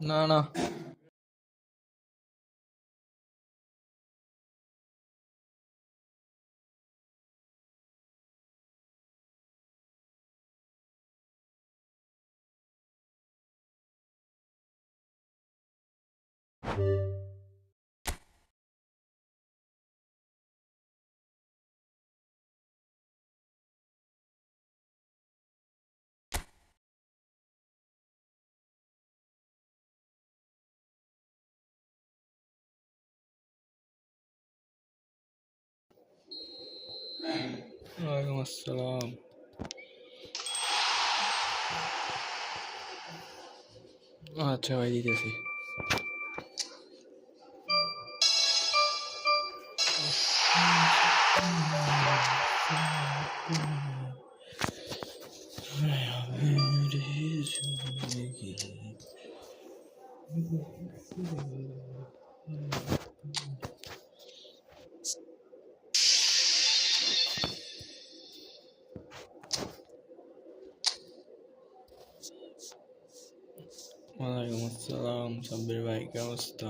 না না ওয়ালাইকুম আসসালাম। আচ্ছা ভাই দিতেছি। ওয়ালাইকুম আসসালাম সাব্বির ভাই, কি অবস্থা?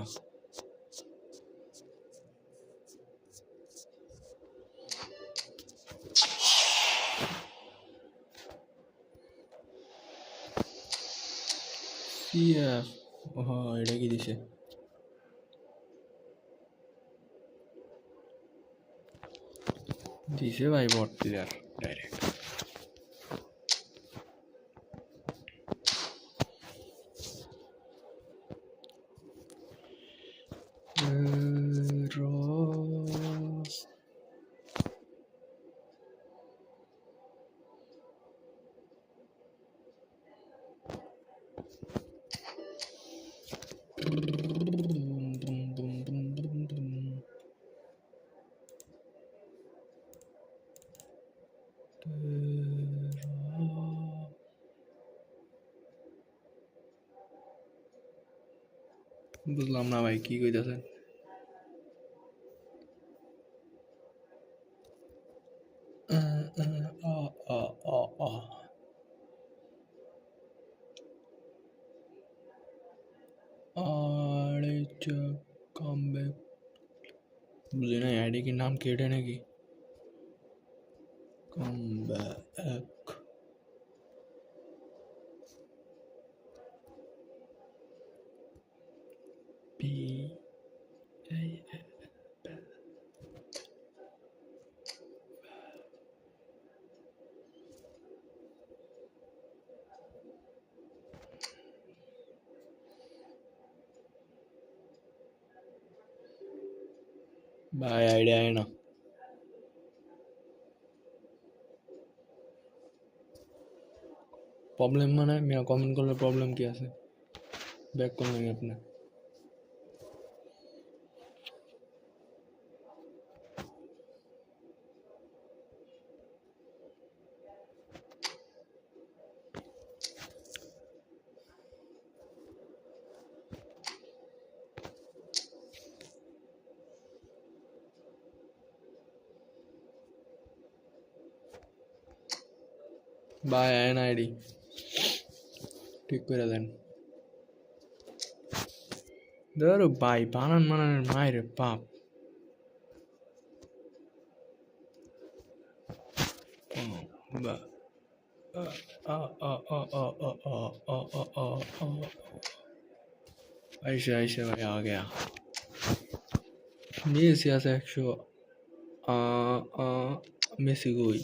সিএফ, ও এটা কি দিছে? দিছে ভাই বট প্লেয়ার ডাইরেক্ট। বুঝলাম না ভাই কি কইতাছেন। কাম ব্যাক বুঝি না আইডি কি নাম কেটে নাকি? কাম ব্যাক পি ভাই আইডিয়া আয় না। প্রবলেম মানে মেরা কমেন্ট করলে প্রবলেম কি আছে? ব্যাক করলেন আপনি। ভাই আয় না আইডি ঠিক করে দেন। ধরো ভাই বানান মানানের মায়ের বাপ। ऐसे ऐसे भाई आ गया। मेसी আছে 100 মেসি কই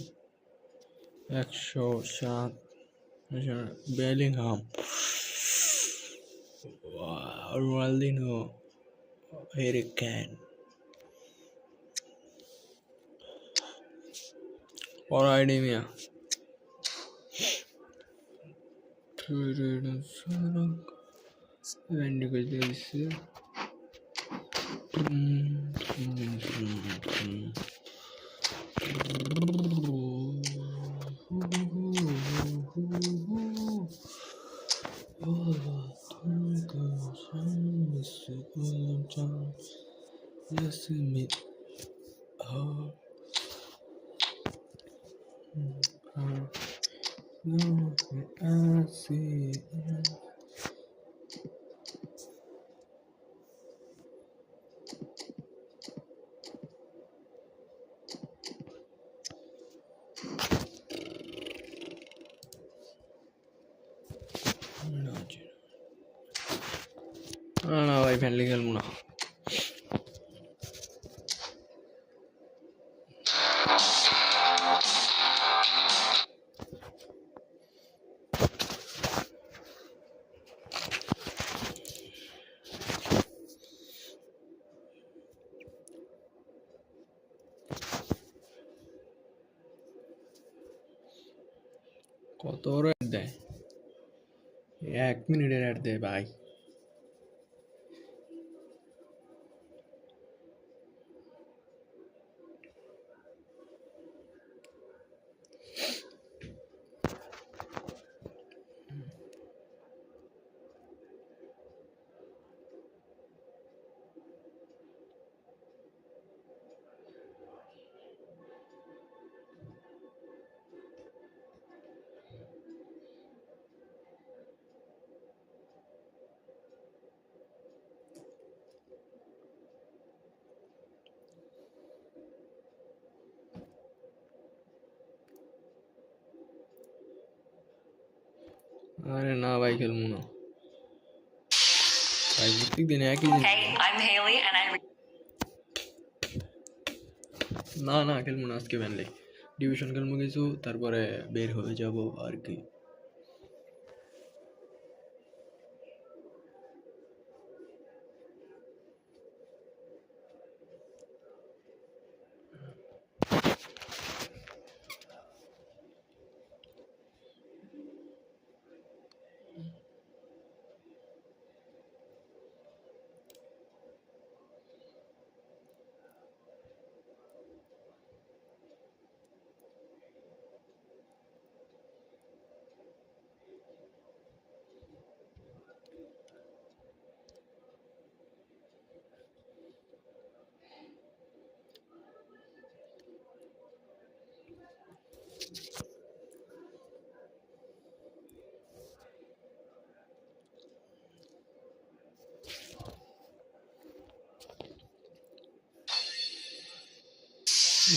107 বেলিংহাম রোনালদিনহো হ্যারি কেন और आईडी में না ভাই ফ্রেন্ডলি খেলবো না। কত বড় অ্যাড দেয়, 1 মিনিটের অ্যাড দেয় ভাই। আরে না ভাই খেলবো না ভাই, প্রত্যেক দিন একই জিনিস। না না খেলবো না আজকে, ব্যানলে ডিভিশন খেলবো কিছু, তারপরে বের হয়ে যাব আর কি।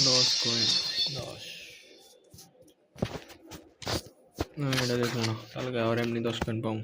দশ কয়েন, 10 না, এটা দেখবো না, কালকে আবার এমনি 10 কয়েন পাবো।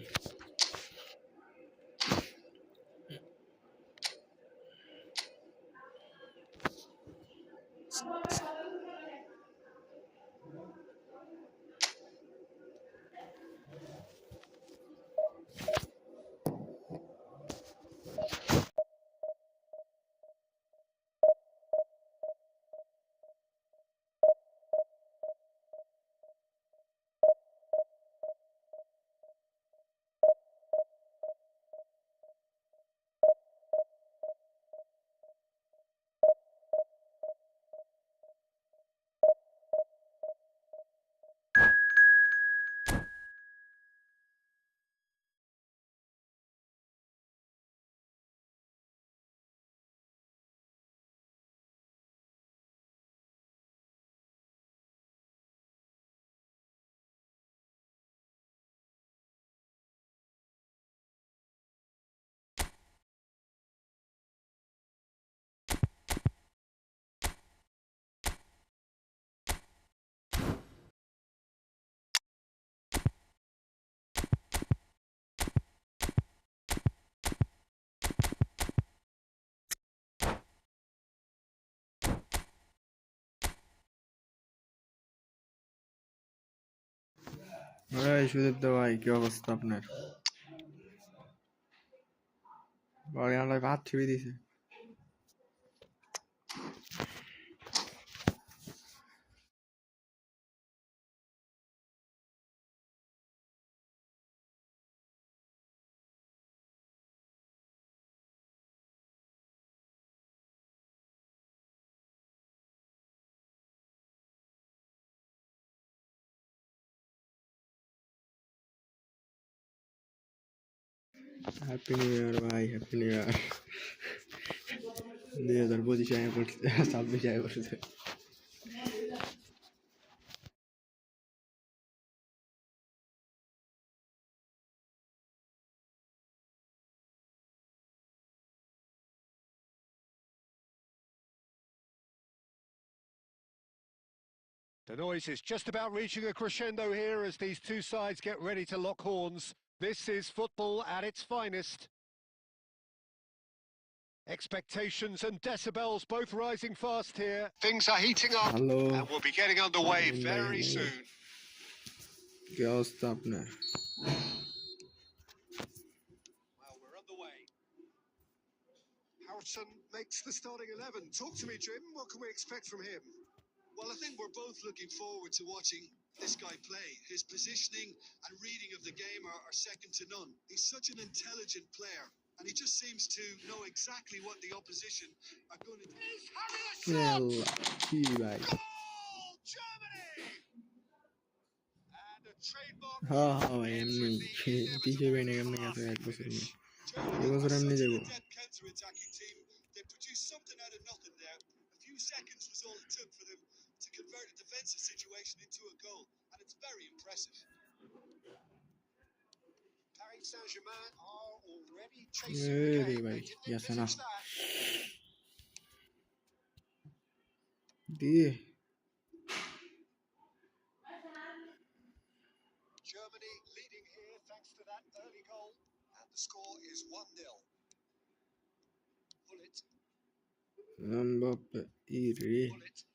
সুদীপ্ত ভাই, কি অবস্থা আপনার? বাড়ি আলায় ভাত ছিঁড়ে দিছে। হ্যাপি নিউ ইয়ার ভাই, হ্যাপি নিউ ইয়ার। 2025 আয় পড়ছে, 26 আয় পড়ছে। The noise is just about reaching a crescendo here as these two sides get ready to lock horns. This is football at its finest. Expectations and decibels both rising fast here. Things are heating up and we'll be getting underway very soon. क्या अवस्था आपने? Well, we're underway. Houghton makes the starting 11. Talk to me, Jim. What can we expect from him? Well, I think we're both looking forward to watching this guy play. His positioning and reading of the game are second to none. He's such an intelligent player, and he just seems to know exactly what the opposition are going to do. He's having a shot! Goal, Germany! And a trademark हाँ भाई हमने तीसरे महीने का हमने कैसे एक बस में एक बस हमने देखो counter-attacking team. They produced something out of nothing there. A few seconds was all it took for them to convert a defensive situation into a goal, and it's very impressive. Paris Saint-Germain are already chasing the game. They didn't envisage that. Germany leading here thanks to that early goal, and the score is 1-0. Bullet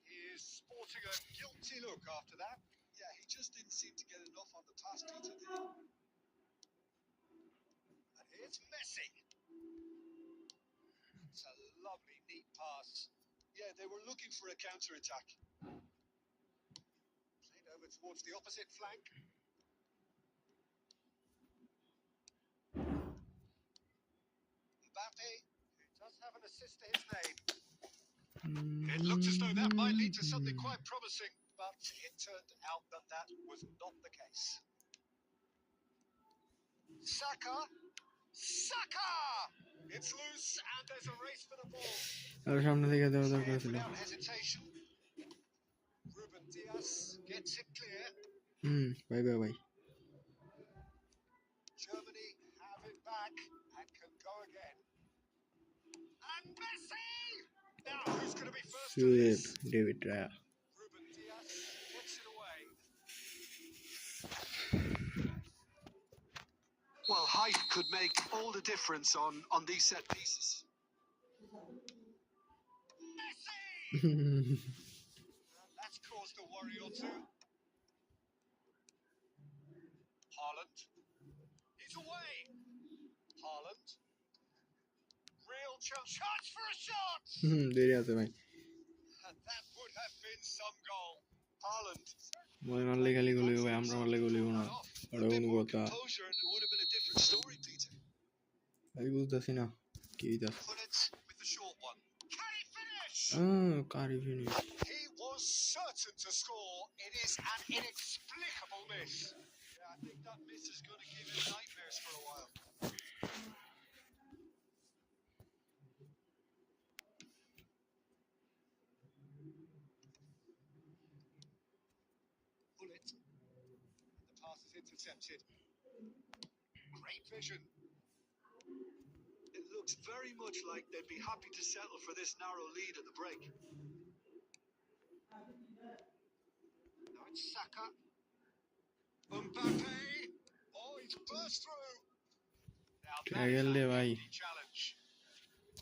is sporting a guilty look after that. Yeah, he just didn't seem to get enough on the pass, Peter, did he? And here's Messi. It's a lovely, neat pass. Yeah, they were looking for a counter-attack. Played over towards the opposite flank. Mbappe, who does have an assist to his name. It looked as though that might lead to something quite promising, but it turned out that that was not the case. Saka! It's loose and there's a race for the ball. Without hesitation. Ruben Diaz gets it clear. Bye. Germany have it back and can go again. And Messi! Now, who's going to be first to this? David Raya. Ruben Diaz puts it away. Well, height could make all the difference on these set pieces. Messi! And that's caused a worry or two. Haaland. He's away. Haaland. Real chance for a shot! देरी आते भाई And that would have been some goal. Haaland. मैं नल्ले खाली गोली हुआ हम नल्ले गोली हुआ अरे उनको था Composure, and it would have been a different story, Peter. भाई कुछ दसी ना की दस Put it with the short one. Can he finish? कारी finish He was certain to score. It is an inexplicable miss. Yeah, I think that miss is going to give him nightmares for a while. Bullet. The pass is intercepted. Great vision. It looks very much like they'd be happy to settle for this narrow lead at the break. Now it's Saka. Mbappe. Oh, he's burst through. Now क्या that is खेल a ले भाई hefty challenge.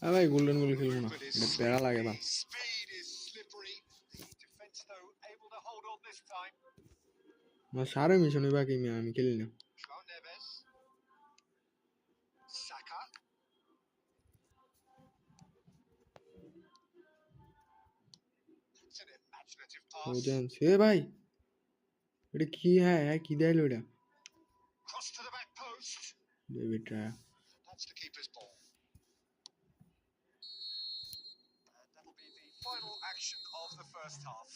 अब भाई golden goal खेलूँ ना But his ये para लगे था speed is slippery. The defense, though, able to hold on this time. मैं सारे मिशन बाकी में आमी खेलने João Neves. Saka. That's an imaginative हो pass. जान से भाई ये की है की दे लोड़ा Cross to the back post. David Raya That's the keeper's ball. And that'll be the final action of the first half.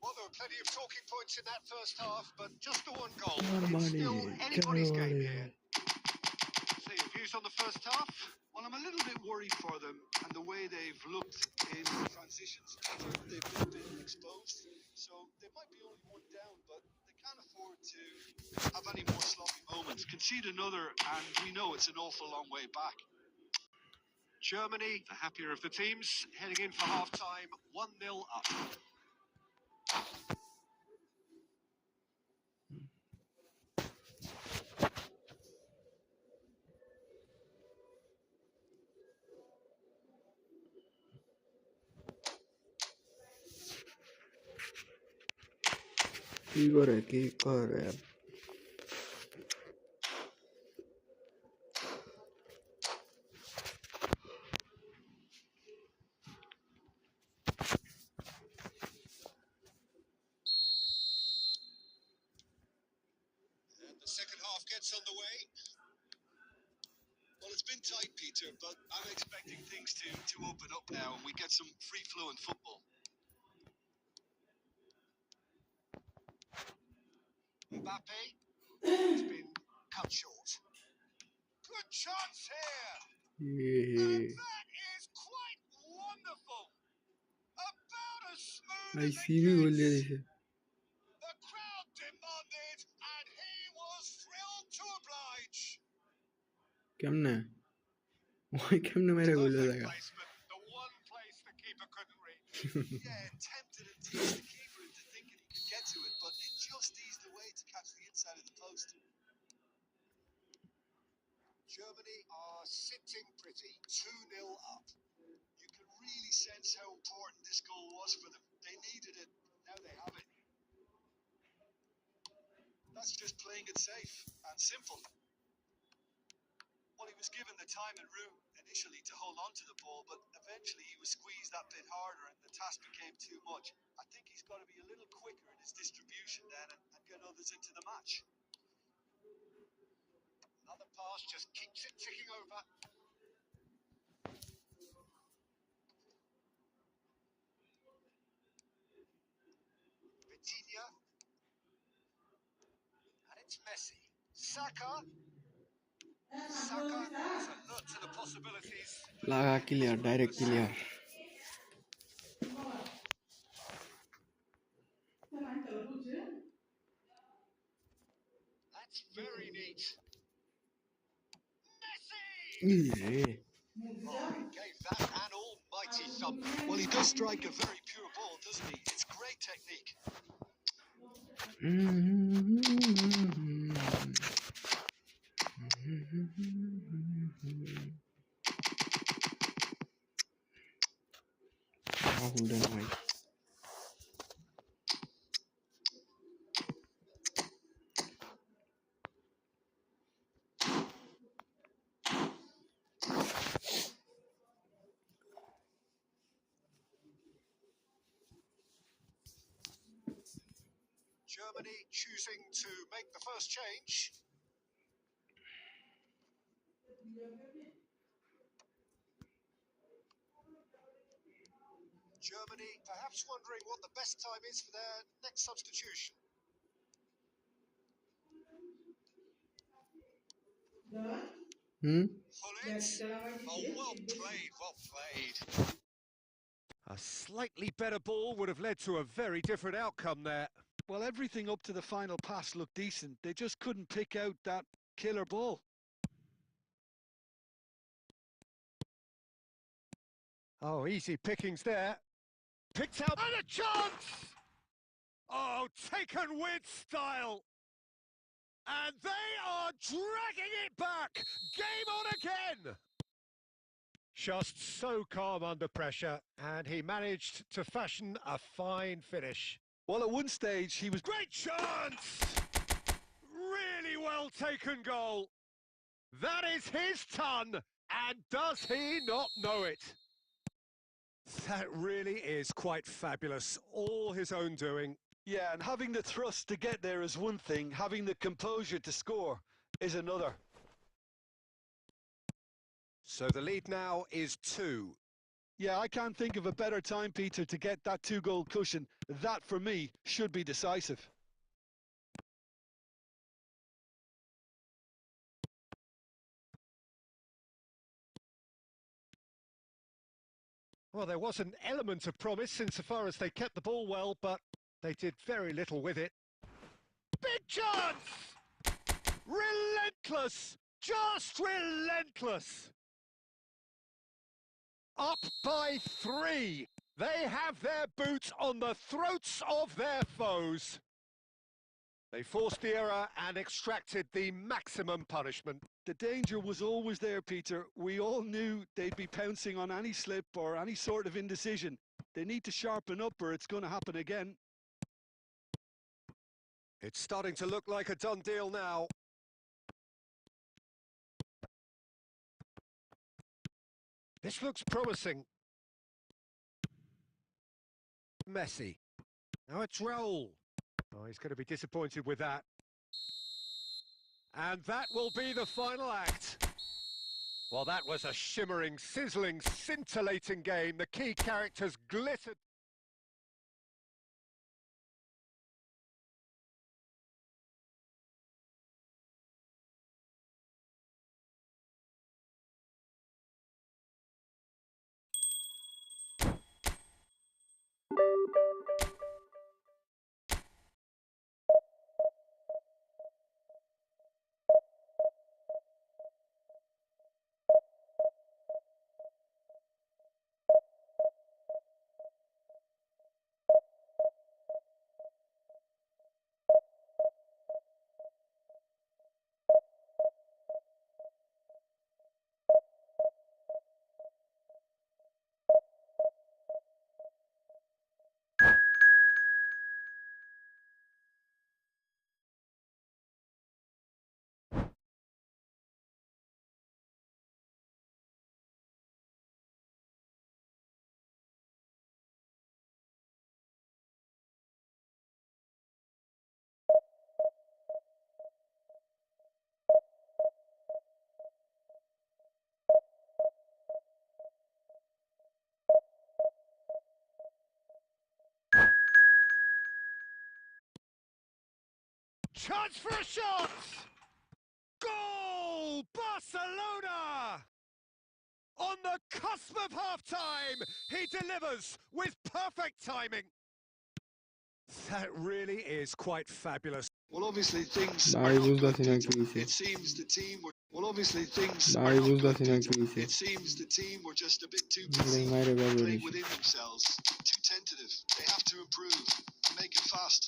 Well, there were plenty of talking points in that first half, but just the one goal. It's still anybody's game here. So your views on the first half? Well, I'm a little bit worried for them and the way they've looked in transitions. They've been a bit exposed, so they might be only one down, but they can't afford to have any more sloppy moments. Concede another, and we know it's an awful long way back. Germany, the happier of the teams, heading in for half-time, 1-0 up. কি করে And the second half gets underway. Well, it's been tight, Peter, but I'm expecting things to open up now and we get some free-flowing football. Mbappe has been cut short. Good chance here. And that is quite wonderful. About as smooth as it I C B গোল দিয়ে gets. দিছে The crowd demanded, and he was thrilled to oblige. কেমনে ওই কেমনে মেরে গোল Perfect দেখা placement, the one place the keeper couldn't reach. Yeah, tempted and teased the keeper into thinking he could get to it, but it just eased away to catch the inside of the post. Germany are sitting pretty, 2-0 up. You can really sense how important this goal was for them. They needed it, now they have it. That's just playing it safe and simple. Well, he was given the time and room initially to hold on to the ball, but eventually he was squeezed that bit harder and the task became too much. I think he's got to be a little quicker in his distribution then and get others into the match. Another pass just keeps it ticking over. Vitinha. And it's Messi. Saka. Saka is alert to the possibilities. লাগা clear direct clear That's very neat. Messi! রে Oh, he gave that an almighty thump. Well, he does strike a very pure ball, doesn't he? It's great technique. Rahul ভাই Germany choosing to make the first change. Germany perhaps wondering what the best time is for their next substitution. Hullet. Oh, well played, well played. A slightly better ball would have led to a very different outcome there. Well, everything up to the final pass looked decent. They just couldn't pick out that killer ball. Oh, easy pickings there. Picked out and a chance! Oh, taken with style. And they are dragging it back. Game on again. Just so calm under pressure, and he managed to fashion a fine finish. Well, at one stage, he was... Great chance! Really well taken goal. That is his ton, and does he not know it? That really is quite fabulous. All his own doing. Yeah, and having the thrust to get there is one thing. Having the composure to score is another. So the lead now is 2. Yeah, I can't think of a better time, Peter, to get that 2-goal cushion. That, for me, should be decisive. Well, there was an element of promise insofar as they kept the ball well, but they did very little with it. Big chance! Relentless! Just relentless! Up by 3. They have their boots on the throats of their foes. They forced the error and extracted the maximum punishment. The danger was always there, Peter. We all knew they'd be pouncing on any slip or any sort of indecision. They need to sharpen up or it's going to happen again. It's starting to look like a done deal now. This looks promising. Messi. Now it's Raul. Oh, he's going to be disappointed with that. And that will be the final act. Well, that was a shimmering, sizzling, scintillating game. The key characters glittered. Chance for a shot! Goal! Barcelona! On the cusp of half-time, he delivers with perfect timing. That really is quite fabulous. Well, obviously things are ভাই not good, বুঝতেছি না Peter. কি হইছে It seems the team were. Well, obviously things ভাই are not good, বুঝতেছি না Peter. কি হইছে It seems the team were just a bit too দেখি busy মাইরে বাবা playing নিছে within themselves, too tentative. They have to improve and make it fast.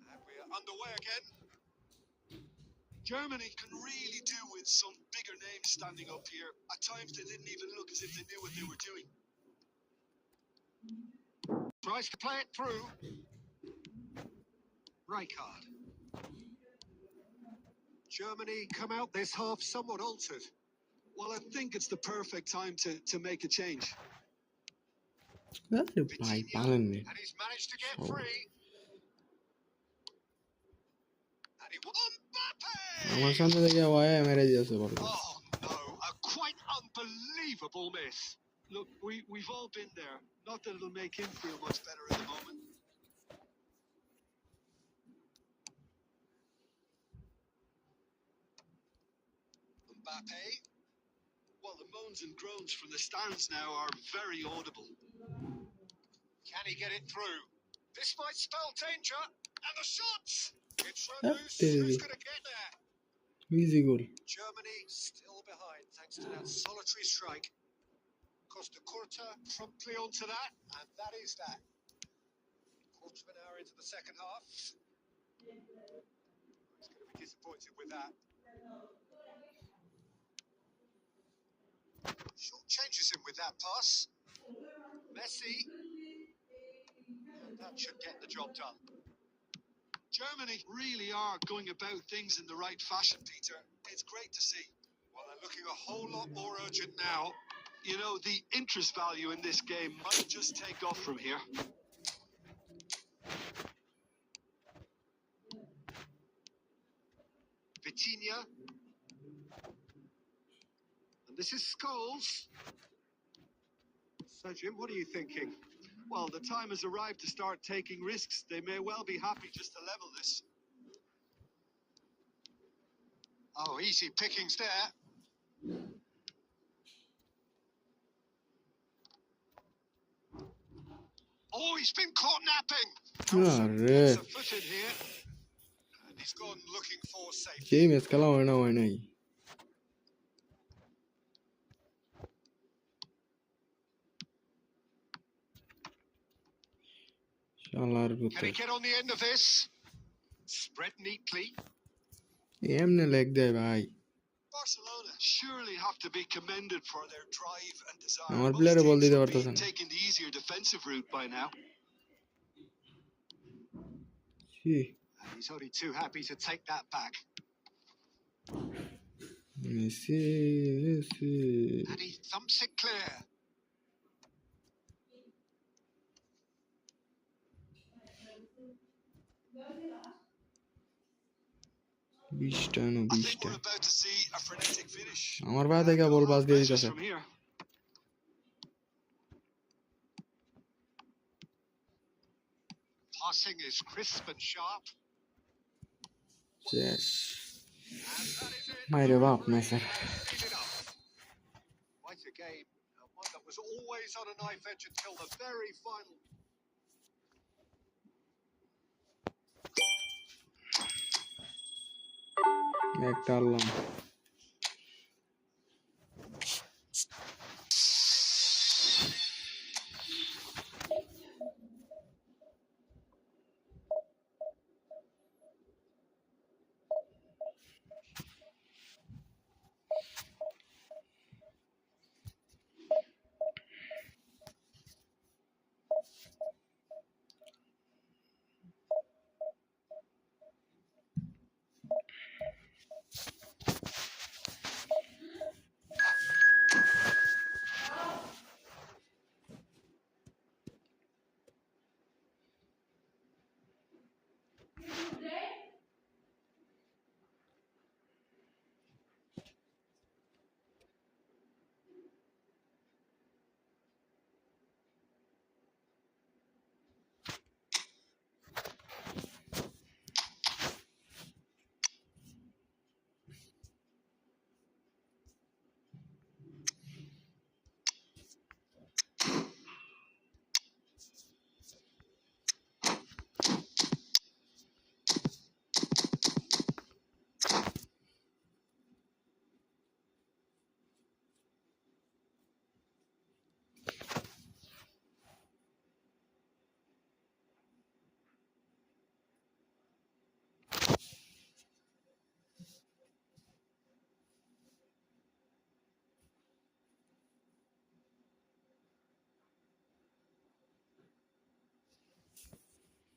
And we are underway again. Germany can really do with some bigger names standing up here. At times they didn't even look as if they knew what they were doing. Tries to play it through. Rijkaard. Germany come out this half somewhat altered. Well, I think it's the perfect time to make a change. আরে ভাই Vitinha, পালেন নি and he's managed to get সব free. And he Mbappe! আমার সামনে থেকে Y মেরে দিয়েছে বল Oh no, a quite unbelievable miss. Look, we've all been there. Not that it'll make him feel much better at the moment. Mbappe. Well, the moans and groans from the stands now are very audible. Can he get it through? This might spell danger. And the shots! It's run loose. তেরে Who's the going to get there? Easy goal Germany still behind thanks to that solitary strike. Costa Curta promptly onto that, and that is that. Quarter of an hour into the second half. He's going to be disappointed with that. Short changes him with that pass. Messi. And that should get the job done. Germany really are going about things in the right fashion, Peter. It's great to see. Well, they're looking a whole lot more urgent now. You know, the interest value in this game might just take off from here. Vitinha. And this is Scholes. So, Jim, what are you thinking? Well, the time has arrived to start taking risks. They may well be happy just to level this. Oh, easy pickings there. Oh, he's been caught napping. আরে Gets a foot in here. And he's gone looking for safety. যেই match খেলা হয় না হয় নাই Çalar Can he kutar. get on the end of this? Spread neatly. এমনে leg দেয় ভাই। Barcelona surely have to be commended for their drive and desire. আমার Most প্লেয়ারে বল teams দিতে would be পারতেছে না। taking the easier defensive route by now. ছি, And he's only too happy to take that back. Messi Messi. And he thumps it clear. বিশটা না I think বিশটা। we're about to see a frenetic finish. আমার পা থেকে ball pass দিয়ে Matches দিতেছে। from here. Passing is crisp and sharp. শেষ। And that is it. মাইরে বাপ মেসের। Seen enough. Quite a game. One that was always on a knife edge until the very final. একটা আনলাম।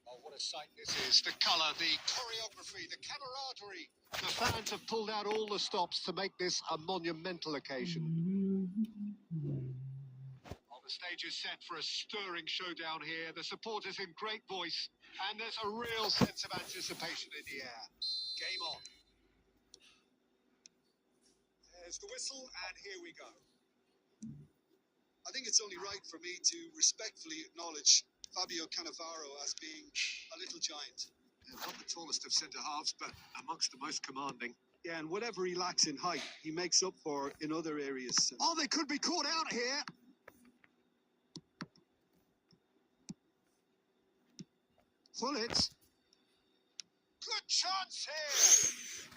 Oh, what a sight this is. The colour, the choreography, the camaraderie. The fans have pulled out all the stops to make this a monumental occasion. Oh, the stage is set for a stirring showdown here. The supporters in great voice, and there's a real sense of anticipation in the air. Game on. There's the whistle, and here we go. I think it's only right for me to respectfully acknowledge Fabio Cannavaro as being a little giant. Not the tallest of centre halves, but amongst the most commanding. Yeah, and whatever he lacks in height, he makes up for in other areas. Oh, they could be caught out here. Full it. Good chance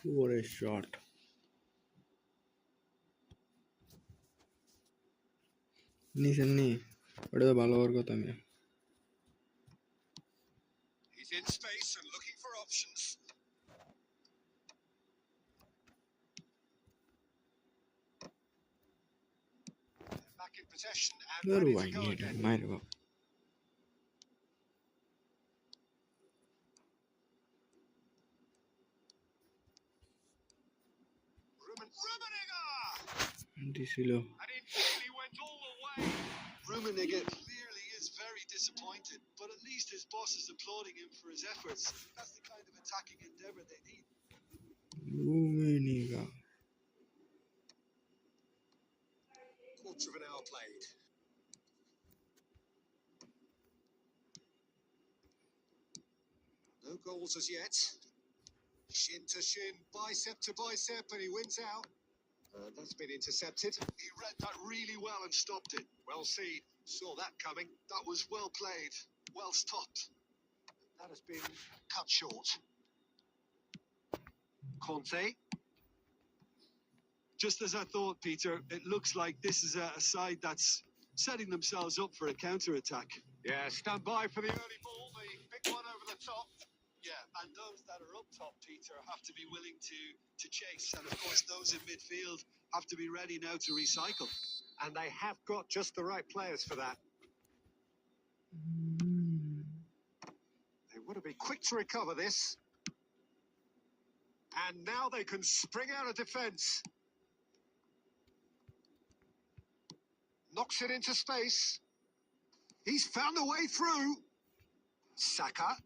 here. What a shot. নিছেন নি ওটা তো ভালো হওয়ার কথা না। He's in space and looking for options. Back in possession and ধরু ready ভাই to go নিয়ে again. মাইরে বাপ। Rummenigge! দিছিল। And it nearly went all the way. Rummenigge clearly is very disappointed, but at least his boss is applauding him for his efforts. That's the kind of attacking endeavour they need. রুমেনিগা। Quarter of an hour played. No goals as yet. Shin to shin, bicep to bicep, and he wins out. That's been intercepted. He read that really well and stopped it. Well seen. Saw that coming. That was well played, well stopped. That has been cut short. Conte. Just as I thought, Peter, it looks like this is a side that's setting themselves up for a counter-attack. Yeah, stand by for the early ball. The be willing to chase. And of course, those in midfield have to be ready now to recycle. And they have got just the right players for that. They want to be quick to recover this. And now they can spring out of defence. Knocks it into space. He's found a way through. Saka.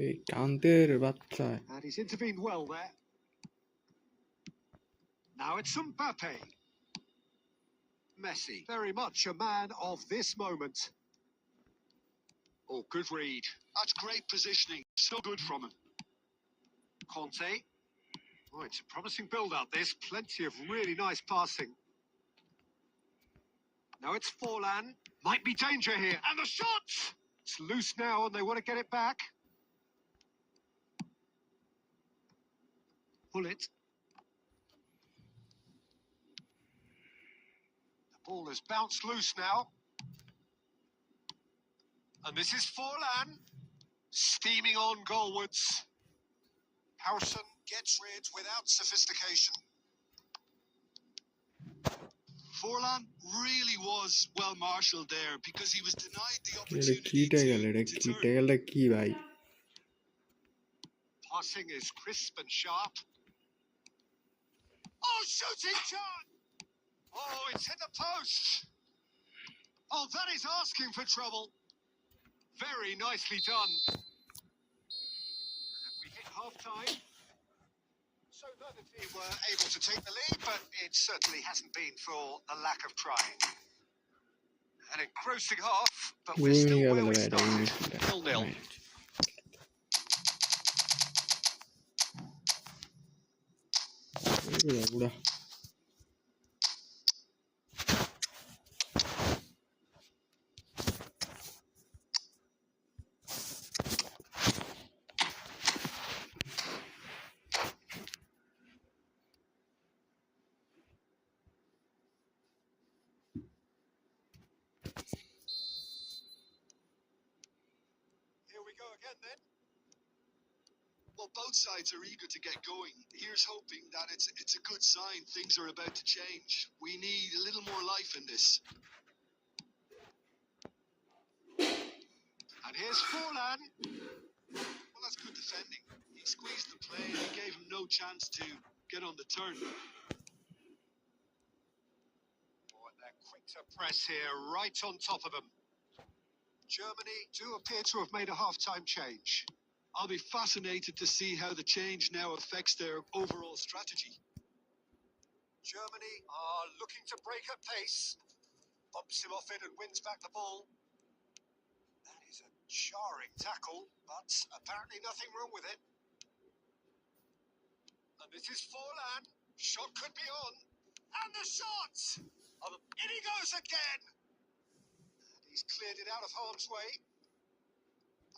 এই কান্তের বাচ্চা And he's intervened well there. Now it's Mbappe. Messi, very much a man of this moment. Oh, good read. That's great positioning. So good from him. Conte. Oh, it's a promising build-up, this. Plenty of really nice passing. Now it's Forlan. Might be danger here. And the shot! It's loose now and they want to get it back. Pull it. The ball has bounced loose now. And this is Forlan. Steaming on goalwards. Harrison gets rid without sophistication. Forlan really was well marshalled there because he was denied the এটা opportunity কি টাইগাল এটা to কি turn. টাইগালটা কি ভাই Passing is crisp and sharp. Oh, shooting chance! Oh, it's hit the post. Oh, that is asking for trouble. Very nicely done. And we hit half-time. So neither team were able to take the lead, but it certainly hasn't been for the lack of trying. An engrossing half, but we're ঘুমিয়ে still গেল where we ভাই এটা started. ইংলিশটা 0-0. বুড়া Here we go again then. Well, both sides are eager to get going. Here's hoping that it's a good sign. Things are about to change. We need a little more life in this. And here's Forlan. Well, that's good defending. He squeezed the play and he gave him no chance to get on the turn. Oh, and they're quick to press here, right on top of them. Germany do appear to have made a half-time change. I'll be fascinated to see how the change now affects their overall strategy. Germany are looking to break at pace. Bumps him off it and wins back the ball. That is a jarring tackle, but apparently nothing wrong with it. And this is Forlan. Shot could be on. And the shot! In he goes again! And he's cleared it out of harm's way.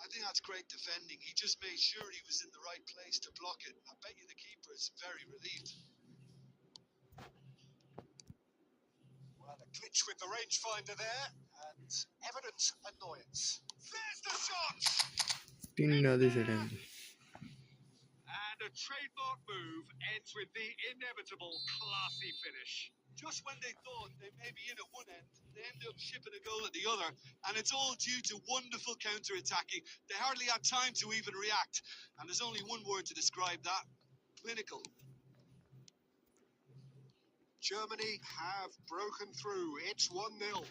I think that's great defending. He just made sure he was in the right place to block it. I bet you the keeper is very relieved. Well, a glitch with the rangefinder there, and evident annoyance. There's the shot! তিনটা দিছে এটা And a trademark move ends with the inevitable classy finish. Just when they thought they may be in at one end, they end up shipping a goal at the other, and it's all due to wonderful counter-attacking. They hardly had time to even react, and there's only one word to describe that: clinical. Germany have broken through. It's 1-0.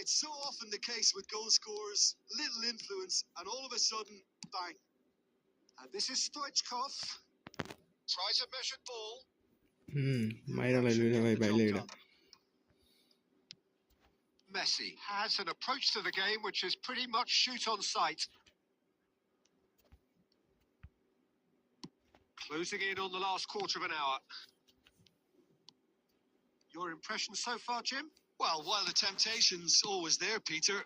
It's so often the case with goal scorers, little influence, and all of a sudden, bang. And this is Stoichkov. Tries a measured ball. মাইরা লাইলো এটা ভাই বাইলে এটা Messi has an approach to the game which is pretty much shoot on sight. Closing in on the last quarter of an hour. Your impression so far, Jim? Well, while the temptation's always there, Peter,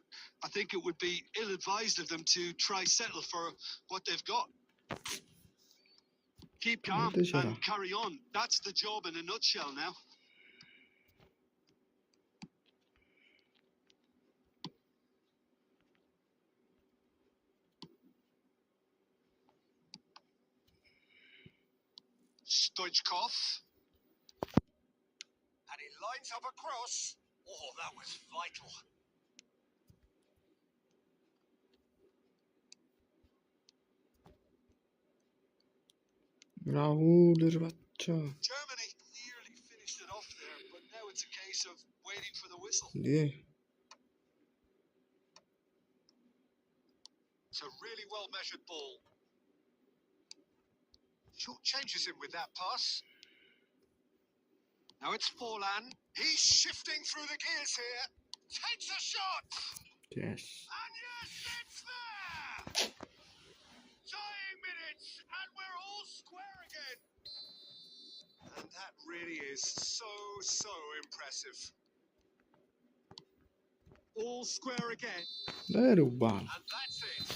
I think it would be ill-advised of them to try settle for what they've got. Keep calm and carry on. That's the job in a nutshell now. Stoichkov. And he lines up a cross. Oh, that was vital. রাহুলের বাচ্চা Germany nearly finished it off there, but now it's a case of waiting for the whistle. দিয়ে It's a really well-measured ball. Short changes him with that pass. Now it's Forlan. He's shifting through the gears here. Takes a shot. yes. And yes, it's there. Dying minutes, and we're all square again. And that really is so impressive. All square again. Derubal. And that's it.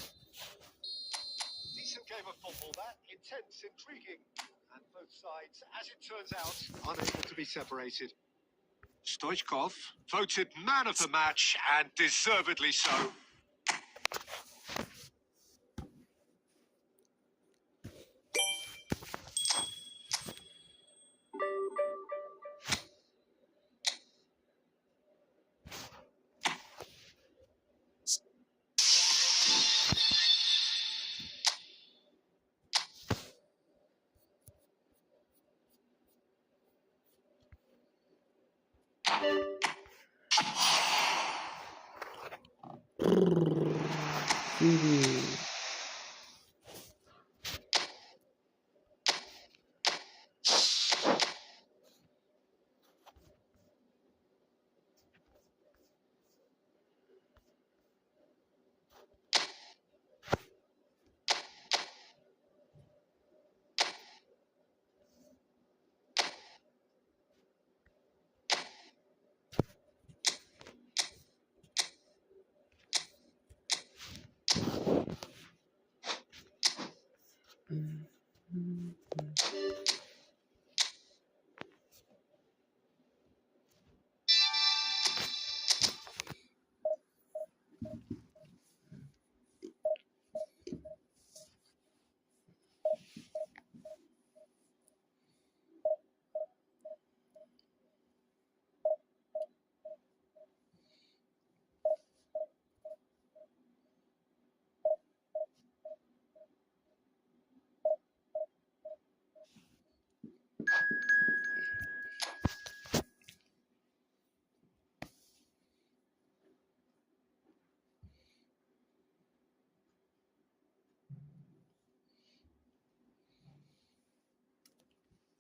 Decent game of football, that. Intense, intriguing. And both sides, as it turns out, unable to be separated. Stoichkov, voted man of the match, and deservedly so.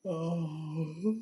Oh.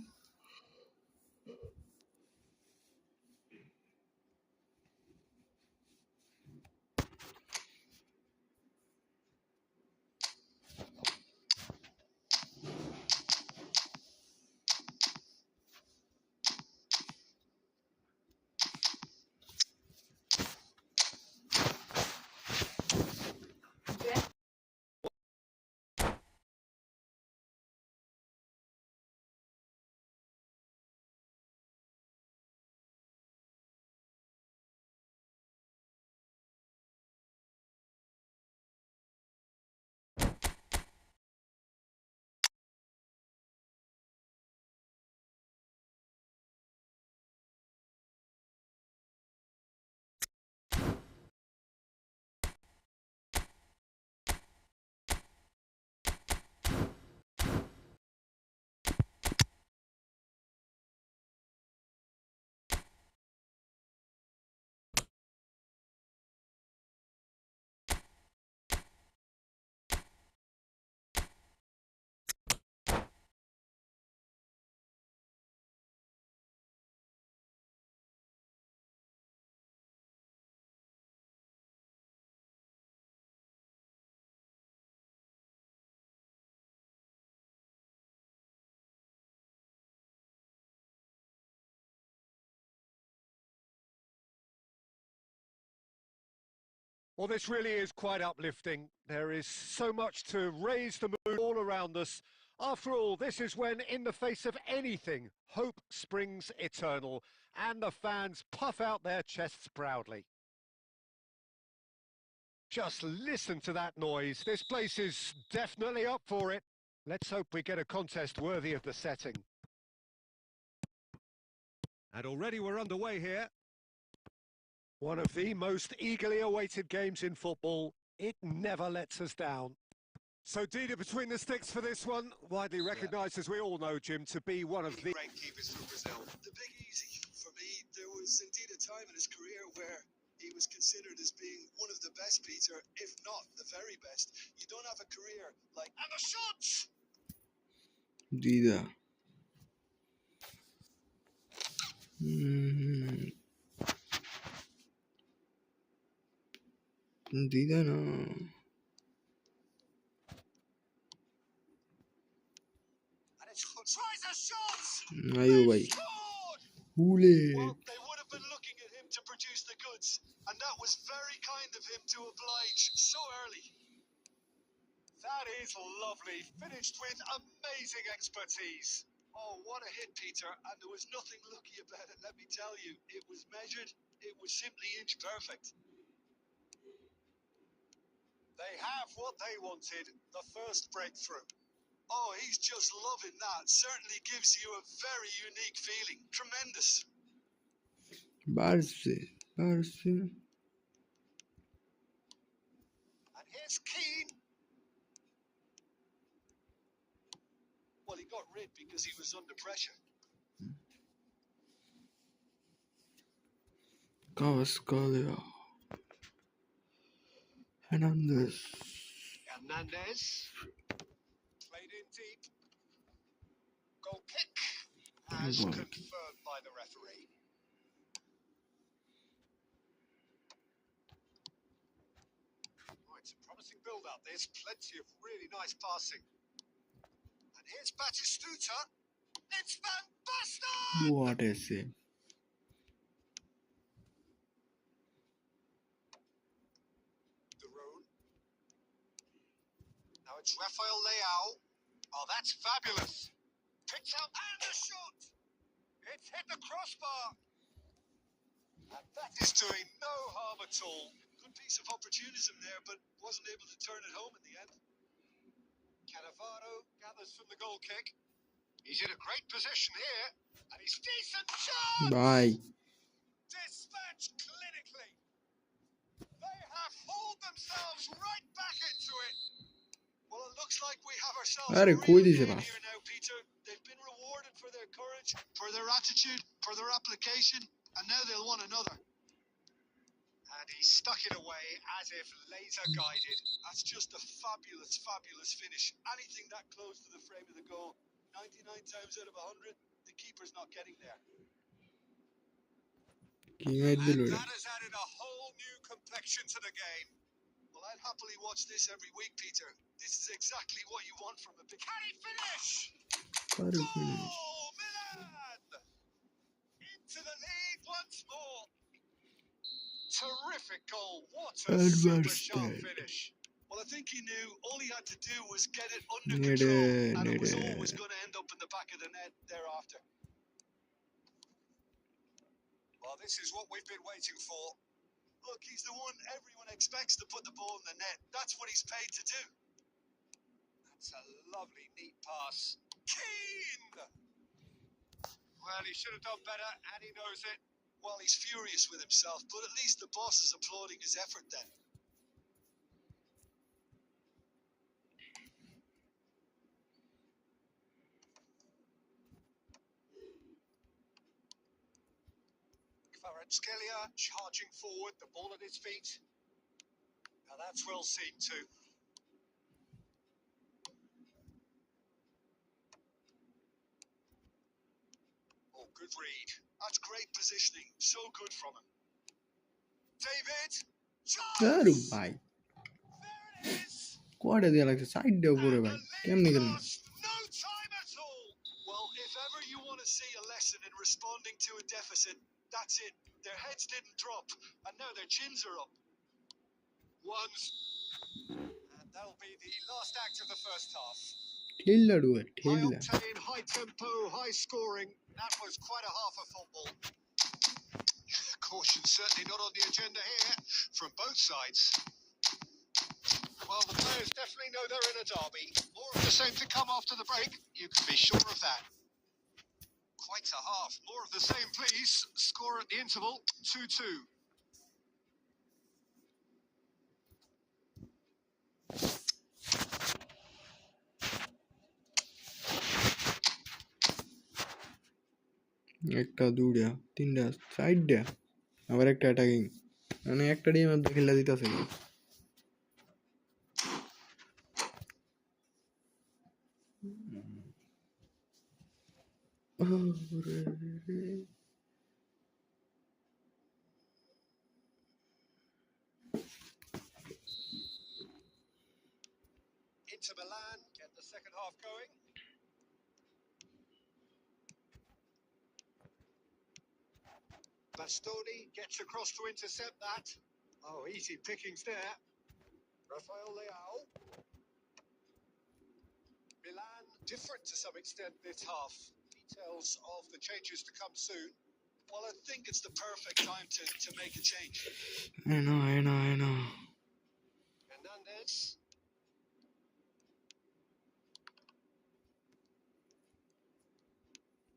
Well, this really is quite uplifting. There is so much to raise the mood all around us. After all, this is when, in the face of anything, hope springs eternal, and the fans puff out their chests proudly. Just listen to that noise. This place is definitely up for it. Let's hope we get a contest worthy of the setting. And already we're underway here. One of the most eagerly awaited games in football. It never lets us down. So Dida between the sticks for this one, widely recognised, as we all know, Jim, to be one of the great keepers for Brazil. The Big Easy, for me, there was indeed a time in his career where he was considered as being one of the best, Peter, if not the very best. You don't have a career like... And the shots! Dida. Dida no. Tries a shot! Ayo bhai. Hule. Well, they would have been looking at him to produce the goods, and that was very kind of him to oblige so early. That is lovely, finished with amazing expertise. Oh, what a hit, Peter, and there was nothing lucky about it, let me tell you. It was measured, it was simply inch perfect. They have what they wanted, the first breakthrough. Oh, he's just loving that. Certainly gives you a very unique feeling. Tremendous. Barse. And here's Keane. Well, he got rid because he was under pressure. Cavascalia. Hernandez. Hernandez. Played in deep. Goal kick. As confirmed by the referee. Oh, it's a promising build-up. There's plenty of really nice passing. And here's Batistuta. It's Van Basten! What a save. Now it's Rafael Leao. Oh, that's fabulous. Picked out and a shot. It's hit the crossbar. And that is doing no harm at all. Good piece of opportunism there, but wasn't able to turn it home in the end. Cannavaro gathers from the goal kick. He's in a great position here. And he's decent chance. Bye. Dispatched clinically. They have hauled themselves right back into it. Well, it looks like we have ourselves a Arre, real koi dise game bas. here now, Peter. They've been rewarded for their courage, for their attitude, for their application, and now they'll want another. And he stuck it away as if laser guided. That's just a fabulous, fabulous finish. Anything that close to the frame of the goal, 99 times out of 100, the keeper's not getting there. And that has added a whole new complexion to the game. Well, I'd happily watch this every week, Peter. This is exactly what you want from a big... Can he finish? Goal! Milan! Into the lead once more. Terrific goal. What a super sharp finish. Well, I think he knew all he had to do was get it under control, and it was always going to end up in the back of the net thereafter. Well, this is what we've been waiting for. Look, he's the one everyone expects to put the ball in the net. That's what he's paid to do. That's a lovely, neat pass. Keane! Well, he should have done better, and he knows it. Well, he's furious with himself, but at least the boss is applauding his effort then. Kvaratskhelia charging forward, the ball at his feet. Now that's well seen too. Oh, good read. That's great positioning. So good from him. David! Aru Chance! bhai. There it is! Quad दिया लगता side दे पूरे And भाई. the क्या lead निकलना? lost. No time at all. Well, if ever you want to see a lesson in responding to a deficit, that's it. Their heads didn't drop, and now their chins are up. Once. And that'll be the last act of the first half. ठेला do है High ठेला. octane, high tempo, high scoring. That was quite a half of football. Caution certainly not on the agenda here from both sides. Well, the players definitely know they're in a derby. More of the same to come after the break. You can be sure of that. Quite a half. More of the same, please. Score at the interval, 2-2. একটা দুইটা তিনটা চারটা আবার একটা attacking মানে একটা team মধ্যে খেলা দিতেছে Inter Milan get the second half going. Bastoni gets across to intercept that. Oh, easy pickings there. Rafael Leao. Milan different to some extent this half. Details of the changes to come soon. Well, I think it's the perfect time to make a change. I know. Hernandez.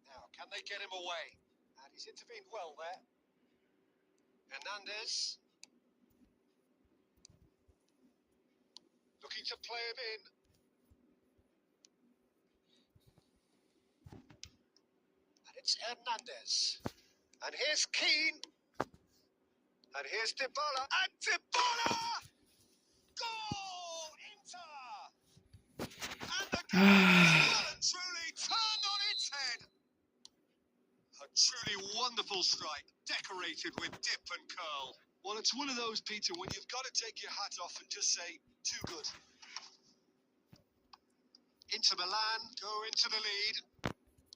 Now, can they get him away? And he's intervened well there. Hernandez. Looking to play him in. And it's Hernandez. And here's Keane. And here's Dybala. And Dybala! Goal! Inter! And the game is well and truly turned on its head. A truly wonderful strike, decorated with dip and curl. Well, it's one of those, Peter, when you've got to take your hat off and just say, too good. Inter Milan go into the lead.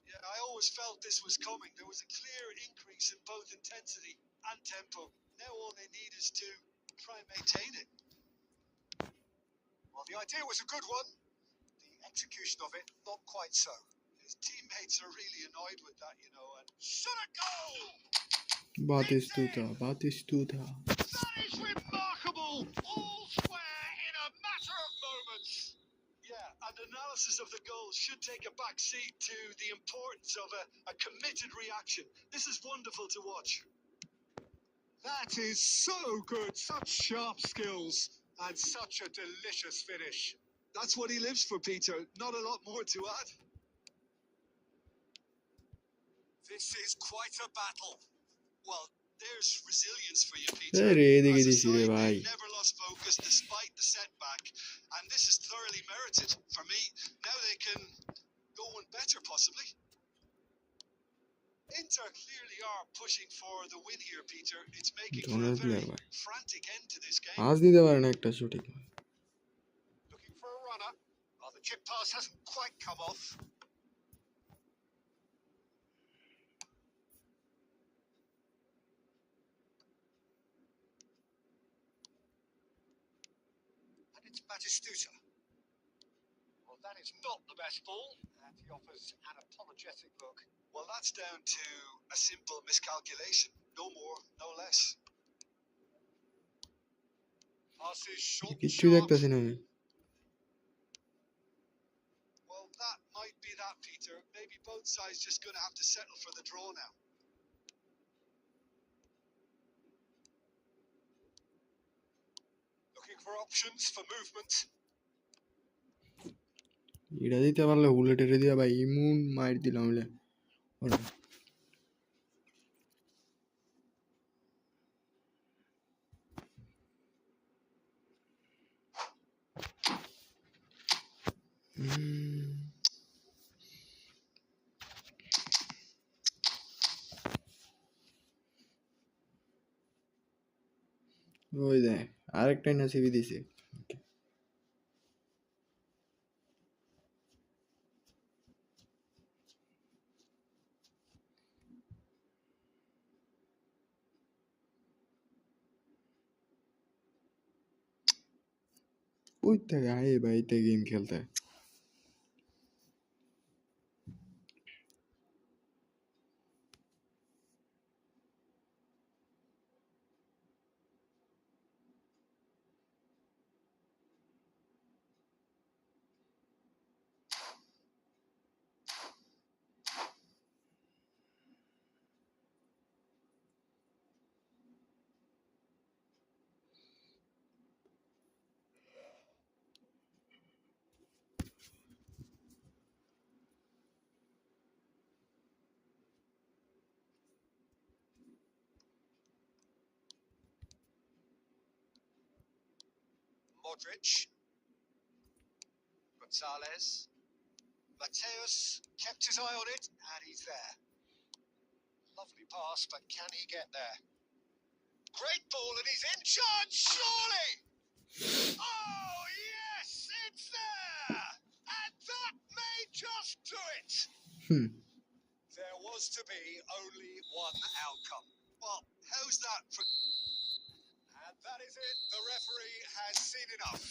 Yeah, I always felt this was coming. There was a clear increase in both intensity and tempo. Now all they need is to try and maintain it. Well, the idea was a good one. The execution of it, not quite so. His teammates are really annoyed with that, you know, and shot a goal! Batistuta That is remarkable! All square in a matter of moments. Yeah, and analysis of the goal should take a back seat to the importance of a committed reaction. This is wonderful to watch. That is so good. Such sharp skills and such a delicious finish. That's what he lives for, Peter. Not a lot more to add. This is quite a battle. Well, there's resilience for you, Peter. এদিকে As a দিছি রে side, ভাই they've never lost focus despite the setback, and this is thoroughly merited for me. Now they can go one better, possibly. Inter clearly are pushing for the win here, Peter. It's making for a ধরনের very player ভাই frantic end to this game. আজ দিতে পারে না একটা shooting Looking for a runner. Oh, the chip pass hasn't quite come off. And it's Batistuta. Well, that is not the best ball. And he offers an apologetic look. Well, that's down to a simple miscalculation. No more, no less. Pass is short and কিচ্ছু sharp. দেখতেছি না আমি Well, that might be that, Peter. Maybe both sides just going to have to settle for the draw now. Looking for options for movement. এটা দিতে পারলে বুলেটের দিয়া ভাই ইমুন মার দিলাম বলে ওই দেখ আরেকটাই না সিবি দিছে ওই থেকে আয়ে ভাই তে গেম খেলতে Modric. Gonzalez. Mateus kept his eye on it, and he's there. Lovely pass, but can he get there? Great ball, and he's in charge, surely! Oh, yes, it's there! And that may just do it! There was to be only one outcome. Well, how's that for... And that is it. The referee has seen enough.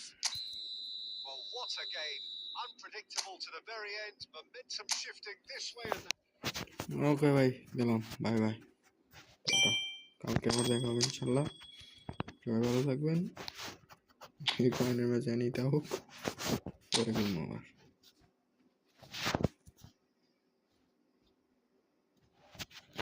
Well, what a game. Unpredictable to the very end. Momentum shifting this way and that. ওকে ভাই গেলাম, bye bye, কালকে আবার দেখা হবে ইনশাল্লাহ। সবাই ভালো থাকবেন। এই কয়েনের ম্যাচ নিতে হোক, পরে কিনবো আবার।